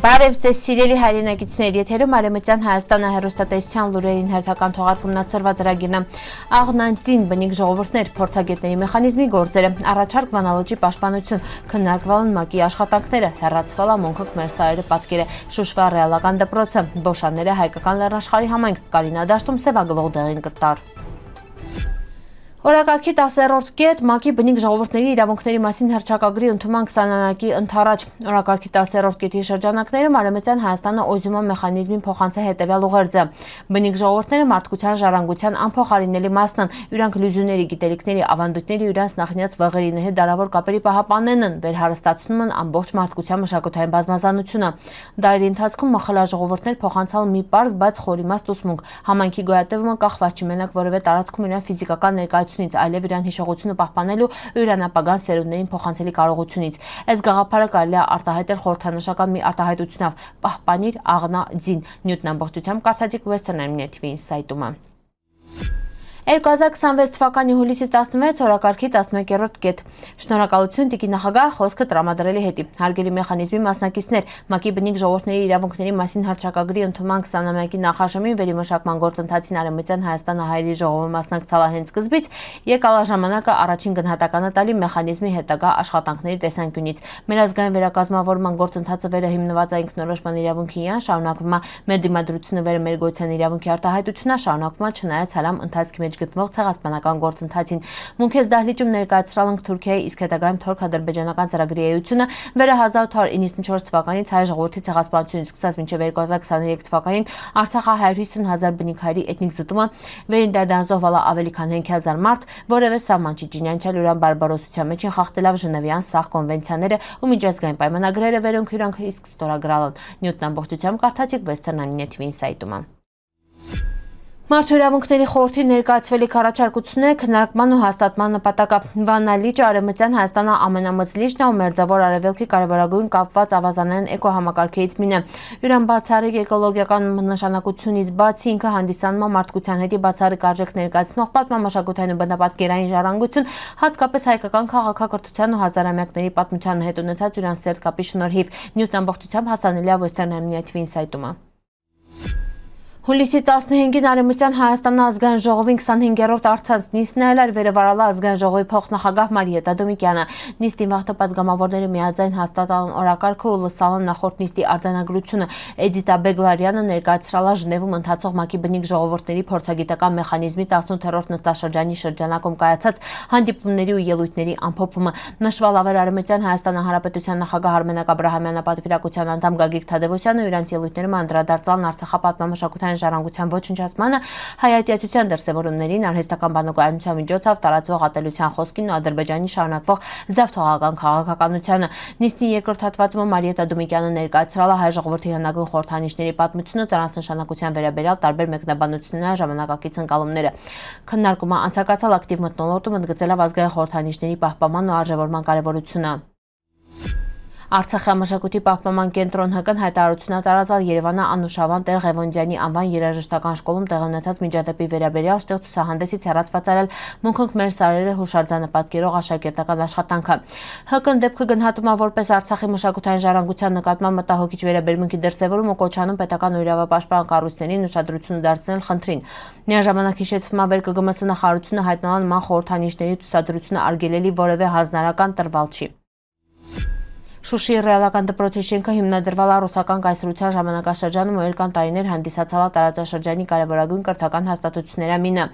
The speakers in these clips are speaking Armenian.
Բարև ձեզ սիրելի հայրենակիցներ, եթերում Արևմտյան Հայաստանը հեռուստատեսության լուրերին հերթական թողարկումն ասրված ծրագիրն է։ Աղնանցին բնիկ ժողովուրդներ, փորձագետների մեխանիզմի գործերը, առաջարկ վանալուճի պաշտպանություն, քննարկվան ՄԱԿ-ի աշխատանքները, հեռացվել է Մոնքոկ Մերսարերը պատկերը, Շուշվա ռեալական դպրոցը, Բոշանները հայկական լեռնաշխարհի համայնք, Կարինադաշտում սևագլող դեղին կտար։ Օրակարգի 10-րդ կետ ՄԱԿ-ի բնիկ ժողովուրդների իրավունքների մասին հռչակագրի ընդունման 20-ամյակի ընթരാճ։ Օրակարգի 10-րդ կետի շրջանակներում Արևմտյան Հայաստանը օզյումա մեխանիզմին փոխանցել հետևյալ ուղերձը. բնիկ ժողովուրդները մարդկության ժառանգության անփոխարինելի մասն են, իրանք լյուզյուների, գիտելիքների, ավանդույթների ու իրանց նախնյաց վղերի հետ դարավոր կապերի պահապաններն են, վերհարստացնում են ամբողջ մարդկության մշակութային բազմազանությունը։ Դարերի ընթացքում մխլա ժողովուրդներ փոխանցալ մի պարզ, բայց խորիմաստ ուսմունք, համայնքի գոյատևումը կախված չի մենակ որևէ տարածքում իրան ֆիզիկական ներկայությունից, այլև իրան հիշողությունը պահպանելու ու իրան ապագան սերունդներին փոխանցելի կարողությունից։ Այս գաղափարը կարելի է արտահայտել խորհրդանշական մի արտահայտությունով՝ պահպանիր աղնա ձին։ Նյութն ամբողջությամբ կարդացիք Western Army TV-ի սայտում։ 2026 թվականի հուլիսի 16 օրակարգի 11-րդ կետ։ Շնորհակալություն տիկին նախագահ, խոսքը տրամադրելի հետի։ Հարգելի մեխանիզմի մասնակիցներ, ՄԱԿ-ի բնիկ ժողովուրդների իրավունքների մասին հռչակագրի ընդունման 20-ամյակի նախաշեմին վերիմշակման գործընթացին Արևմտյան Հայաստանը հայերի ժողովը մասնակցել է հենց սկզբից, եկալ է ժամանակը առաջին գնահատականը տալի մեխանիզմի հետագա աշխատանքների տեսանկյունից։ Մեր ազգային վերակազմավորման գործընթացը վերը հիմնված է ինքնորոշման իրավունքի իրան, շարունակվում է մեր դիմադրությունը վերը մեր գոյության իրավունքի արտահայտությունը, շարունակվում է չնայած հալամ ընթացքի մեջ գտնվող ցեղասպանական գործընթացին։ Մունքես դահլիճում ներկայացրել ենք Թուրքիայի, իսկ հետագայում թուրք-ադրբեջանական ծրագրի էությունը վերը 1894 թվականից հայ ժողովրդի ցեղասպանությունից սկսած մինչև 2023 թվականին Արցախը 150,000 բնիկ հայերի էթնիկ զտումը, վերին դարդանզողվալա ավելի քան 5,000 մարդ, որևէ սահման չի ճինանչել ուրան բարբարոսության մեջ խախտելով Ժնևյան սահ կոնվենցիաները ու միջազգային պայմանագրերը, վերոնք իրանք իսկ ստորագրել են։ Նյութն ամբողջությամբ կարդացիք Western Army TV-ի սայտում։ Մարդու իրավունքների խորհրդի ներկայացվելիք առաջարկությունները քննարկման ու հաստատման նպատակով։ Վանալիճը Արևմտյան Հայաստանը ամենամեծ լիճն է ու Մերձավոր Արևելքի կարևորագույն կապված ավազանային էկոհամակարգերից մեկն է։ Յուրան բացառիկ էկոլոգիական նշանակությունից բացի ինքը հանդիսանում է մարդկության հետի բացառիկ արժեք ներկայացնող պատմամշակութային ու բնապատկերային ժառանգություն, հատկապես հայկական քաղաքակրթության ու հազարամյակների պատմության հետ ունեցած յուրան սերտ կապի շնորհիվ։ Նյութն ամբողջությամբ հասանելի է Western Army TV-ի սայտում։ Հուլիսի 15-ին Արևմտյան Հայաստանը ազգային ժողովին 25-րդ առցանց նիստն էր վերևարալ ազգային ժողովի փոխնախագահ Մարիետա Դոմիկյանը։ Նիստին վաղ պատգամավորները միաձայն հաստատան օրակարգը ու լսալան նախորդ նիստի արձանագրությունը։ Էդիտա Բեգլարյանը ներկայացրել է Ժնևում ընթացող ՄԱԿ-ի բնիկ ժողովուրդների փորձագիտական մեխանիզմի 18-րդ նստաշրջանի շրջանակում կայացած հանդիպումների ու ելույթների ամփոփումը։ Նշվել ավեր Արևմտյան Հայաստանի Հանրապետության նախագահ Արմենակ Աբրահամյանը, պատվիրակության անդամ Գագիկ Թադևոսյանը ու իրանց ելույթներում անդրադարձան Արցախապատմամշակութային ժառանգության ոչնչացմանը, հայատյացության դրսևորումներին, արհեստական բանականության միջոցով տարածվող ատելության խոսքին ու Ադրբեջանի շարունակվող զավթողական քաղաքականությանը։ Նիստի երկրորդ հատվածում Մարիետա Դոմիկյանը ներկայացրել է հայ ժողովրդի հնագույն խորհրդանիշների պատմությունը, դրանց նշանակության վերաբերյալ տարբեր մեկնաբանությունները, ժամանակակից ընկալումները։ Քննարկումը անցկացալ ակտիվ մթնոլորտում ընդգծելով ազգային խորհրդանիշների պահպանման ու արժևորման կարևորությունը։ Արցախի մշակույթի պահպանման կենտրոն ՀԿ-ն հայտարարություն է տարածել Երևանը Անուշավան Տեր Ղևոնդյանի անվան երաժշտական շկոլում տեղի ունեցած միջադեպի վերաբերյալ շտեղ ցուցահանդեսից հեռացված արել Մոնքոկ Մերսարերը հուշարձանը պատկերող աշակերտական աշխատանքը։ ՀԿ-ն դեպքը գնահատում է որպես Արցախի մշակութային ժառանգության նկատմամբ մտահոգիչ վերաբերմունքի դրսևորում ու կոչանում պետական ու իրավապաշտպան կառույցներին ուշադրություն դարձնել խնդրին։ Միաժամանակ հիշեցվում է վեր ԿԳՄՍ նախարարությունը հայտնանալ ման խորհրդանիշների ցուցադրությունը արգելելի որևէ հանձնարարական տրվալ չի։ Շուշիի ռեալական դպրոցի շենքը հիմնադրվել է ռուսական կայսրության ժամանակաշրջանում ու երկար տարիներ հանդիսացել է տարածաշրջանի կարևորագույն կրթական հաստատությունների մինը։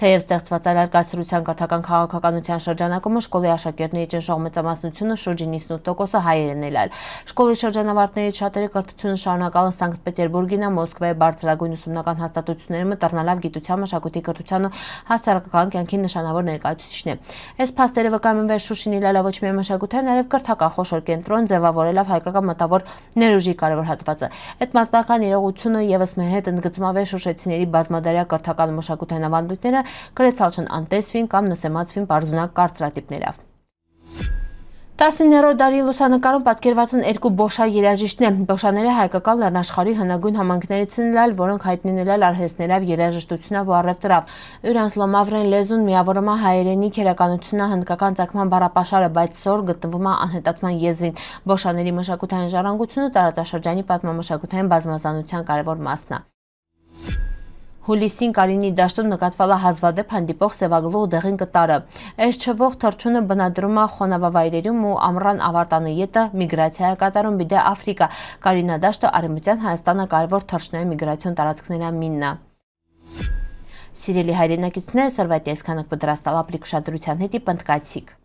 Թեև ստեղծված այլ կայսրության կրթական քաղաքականության շրջանակում շկոլի աշակերտների ճնշող մեծամասնությունը շուրջ 98%-ը հայերեն էլ։ Շկոլի շրջանավարտներից շատերը կրթությունը շարունակել են Սանկտ Պետերբուրգին, Մոսկվայի բարձրագույն ուսումնական հաստատություններում, տրնալավ գիտության, մշակույթի, կրթության ու հասարակական կյանքի նշանավոր ներկայացուցիչն է։ Այս փաստերը վկայում են Շուշին իլալա ոչ միայն մշակութային, այլև կրթական խոշոր կենտրոն ձևավորելով հայկական մտավոր ներուժի կարևոր հատվածը։ Այդ պատմական իրողությունը եւս մեր հետ ընդգծում է շուշեցիների բազմադարյա կրթական մշակութային ավանդույթները, գրեցալ չեն անտեսվին կամ նսեմացվին բարձունակ կարծրատիպներով։ 19-րդ դարի լուսանկարում պատկերված են երկու բոշա երաժիշտներ։ Բոշաները հայկական լեռնաշխարհի հնագույն համայնքներից են ելել, որոնք հայտնի են արհեստներով, երաժշտությունով ու առևտրով։ Իրանց լոմավրեն լեզուն միավորում է հայերենի քերականությունը, հնդկական ծագման բառապաշարը, բայց սոր գտնվում է անհետացման եզրին։ Բոշաների մշակութային ժառանգությունը տարածաշրջանի պատմամշակութային բազմազանության կարևոր մասն է։ Հուլիսին Կարինի դաշտում նկատվել է հազվադեպ հանդիպող սևագլու ու դեղին կտարը։ Այս չվող թռչունը բնադրում է խոնավավայրերում ու ամռան ավարտանը ետը միգրացիա է կատարում բիդե Աֆրիկա։ Կարինա դաշտը արևմտյան Հայաստանը կարևոր թռչնային միգրացիոն տարածքների մինն է։ Սիրելի հայրենակիցներ, սրվայտի այսքանը կպտրաստալ ապլիկ ուշադրության հետի պնդկացիք։